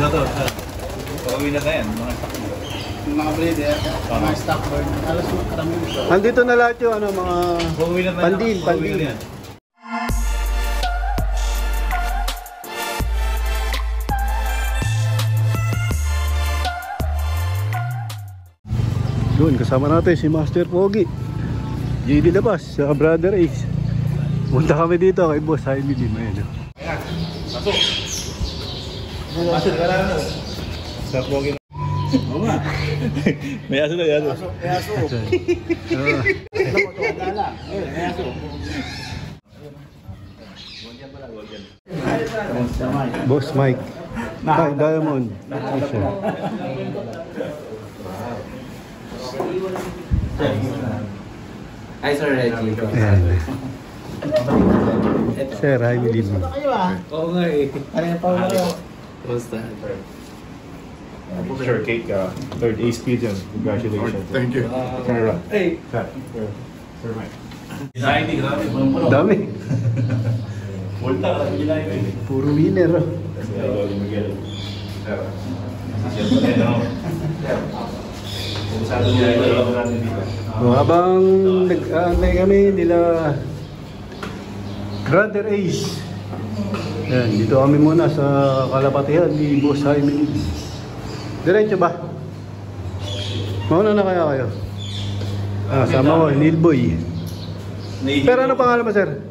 na to. Pag-uwi na yan. Mga breeder, mga stock bird. Alas mo karami dito. Andito na lahat yung ano, mga pandin. Doon, kasama natin si Master Pogi, JD Labas, sa Brother Ace. Punta kami dito kay Boss Jaime Lim. Ayan. Pasok! Pasok ka lang mo. Sa Pogi. Oo nga. May aso na, may aso. May aso. Ito mo ito, gala. May aso. Boss Mike. Ay, Diamond. Hi, Sir Reggie. Ayan. Sir Jaime Lim. Oo nga eh. Ano yung Paula kayo? Basta. Sure, cake. Third ace pigeon. Congratulations. Thank you. Hey! Sir Mike. Design, grabe. Dami. Volta, design. Puro winner. Habang nag-aantay kami nila Brother Ace. Yan, dito kami muna sa kalapatihan ni Boss Jaime Lim. Diretso ba? Mauna na kaya kayo? Sama ko, Nilboy. Pero ano pangalan mo, sir?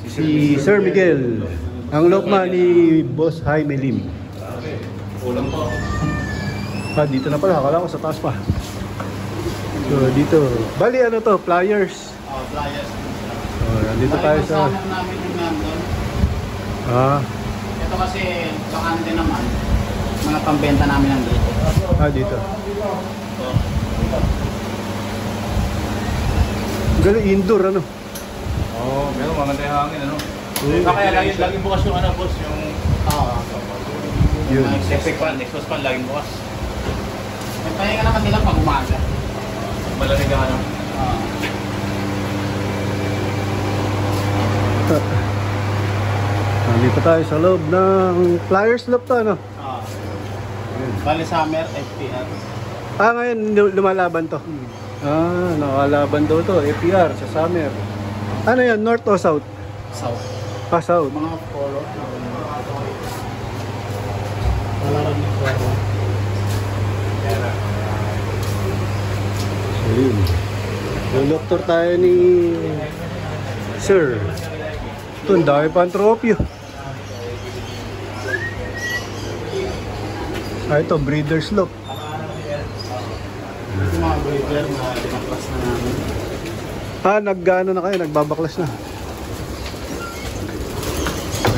Si Sir Miguel. Ang lokma ni Boss Jaime Lim. Ulam po. Dito na pala. Akala ko sa taas pa. So, dito. Bali, ano to? Flyers. Flyers. Nandito tayo sa... Kasama namin yung nandun. Ito kasi bakante naman. Mga pambenta namin nandito. Dito. Galing indoor, ano? Meron mga ganda yung hangin, ano? Kaya laging bukas yung ano, boss, yung... Yun. Electric fan, exhaust fan, laging bukas. May pahinga naman nila pag umaga. Malamig ang ano. Nandito tayo sa loob ng Flyers Loob to, ano? Bali summer, FPR. Ngayon lumalaban to. Nakalaban daw to, FPR sa summer. Ano yan, north o south? South. South. Mga polo. Wala rin yung polo. Ayun. Yung doktor tayo ni Sir. Ito, ang dami pa ang tropyo. Ito, Breeders Loop. Ito mga breeder, mga binaklas na namin. Nag-ano na kayo, nagbabaklas na.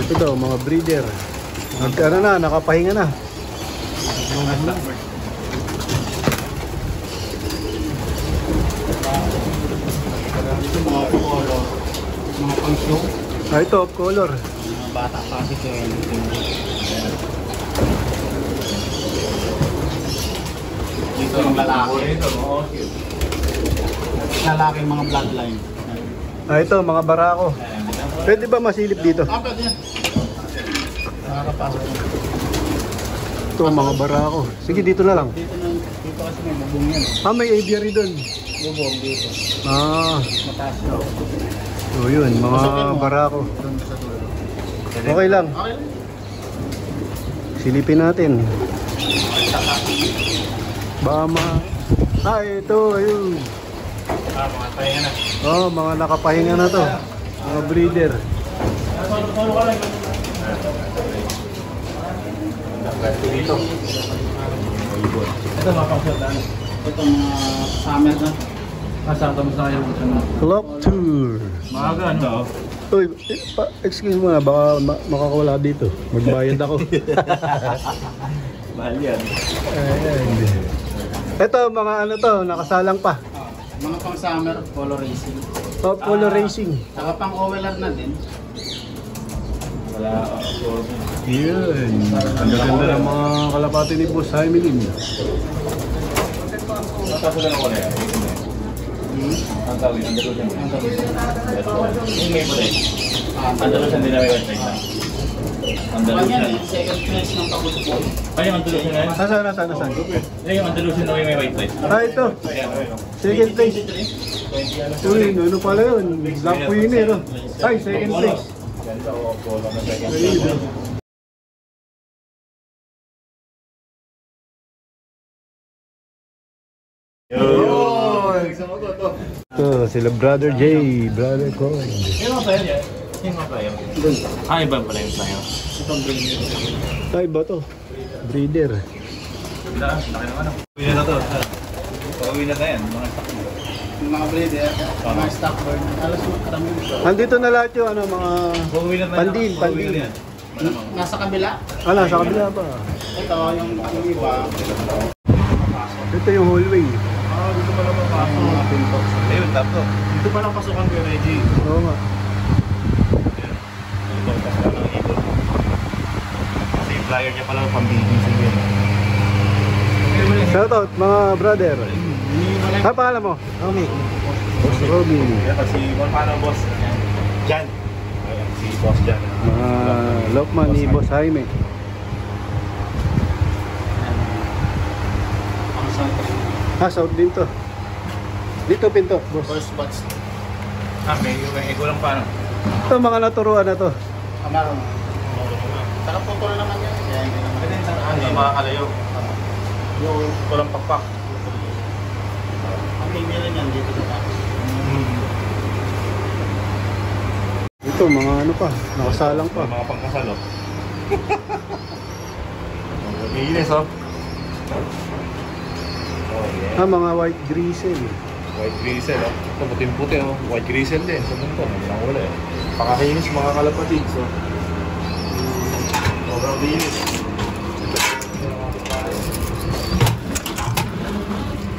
Ito daw, mga breeder. Nagkano na, nakapahinga na. Ito mga polo, mga pang-show. Ito, off color. Mga bata pa kasi ito yung dito yung lalaki. Lalaking mga bloodline. Ito, mga barako. Pwede ba masilip dito? Pwede yan. Nakakapasok. Ito, mga barako. Sige, dito na lang. Dito kasi may bubong yan. May aviary doon. Bubong dito. Mataas na. So yun, mga barako. Doon sa dulo. Okay lang. Okay lang. Silipin natin. Ito, ayun. Mga pahinga na. Mga nakapahinga na to. Mga breeder. Dito. Ito mga pang-shot. Ito mga summer na. Masakta mo sa kayo. Clock tour. Maaga, ano? Uy, excuse mo na, baka makakawala dito. Magbayad ako. Mahal yan. Ito, mga ano to, nakasalang pa. Mga pang summer, polo racing. Polo racing. Saka pang OLR na din. Wala. Yun. Ang ganda ng mga kalapati ni Boss Jaime Lim. Matapos na ako na yan. Ang tawin, ang dalusan. Yung may pala eh. Ang dalusan din na may website na. Andalusian. Yan, yung second place ng Pagudpol. Ay, yung Andalusian na yan? Nasaan? Ay, yung Andalusian na may white plate. Ah, ito. Second place. Uy, ano pala yun? Black winner, no? Ay, second place. Ayun, ito, sila Brother J, Brother Coy. Yung mga player yan? Yung mga player? Ah, iba pala yung player. Ay, ba to? Breeder. Laki naman. Uwi na to. Uwi na yan, mga stock mo. Yung mga breeder, mga stock bird. Alas yung karami dito. Nandito na lahat yung ano, mga Uwi na tayo. pandil, pandil. Nasa kabila. Sa kabila ba? Ito, yung iba. Ito yung hallway. Dito pala mapasok. Ayun, tapos. Dito pala pasukan ko, Reggie. Oo nga. Kasi yung flyer niya pala pang-building sa yun. Shoutout mga brother. Ano pangalan mo? Romy. Boss Robby. Kaya kasi, paano boss? Jan. Ayan, si boss Jan. Mga Lokman ni Boss Jaime. Ang sa South din to. Dito pinto, boss. first batch. May ego lang paano? Ito mga naturuan na to. Amaron. Saka putol naman yan. Kaya hindi naman. Pwede sa hindi makakalayo. Yung walang pakpak. Ang female yan dito sa taas. Ito mga ano pa, nakasalang pa. Mga pangkasal, oh. Iinis, oh. Oh, yeah. Mga white grizzle. White grizzle, oh. Ito, puting-puti, oh. White grizzle din. Sa mundo, walang wala, eh. Pakakinis, mga kalapatid, so. Sobrang linis.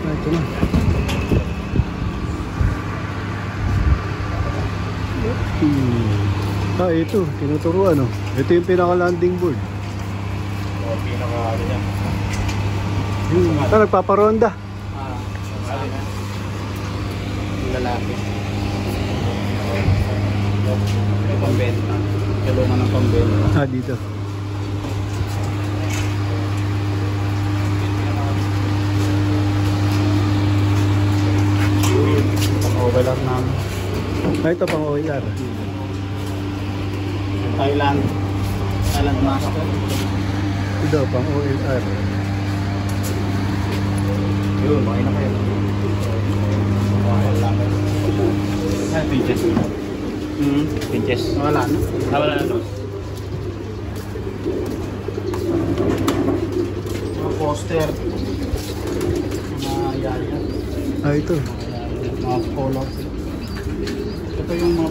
Ito na. Ito, tinuturuan oh. Ito yung pinaka-landing board. Oh, pinaka, ano yan. Ito, nagpaparonda. Yung lalaki. Yung pambenta. Kalungan ng pambenta. Dito. Pang-overlock namin. Ito pang OER. Thailand. Thailand Master. Ito pang OER. Yun, makain na kayo. Pinches. Pinches. Wala na. Wala na to. Mga poster. Mga yari. Ito. Mga color. Ito yung mga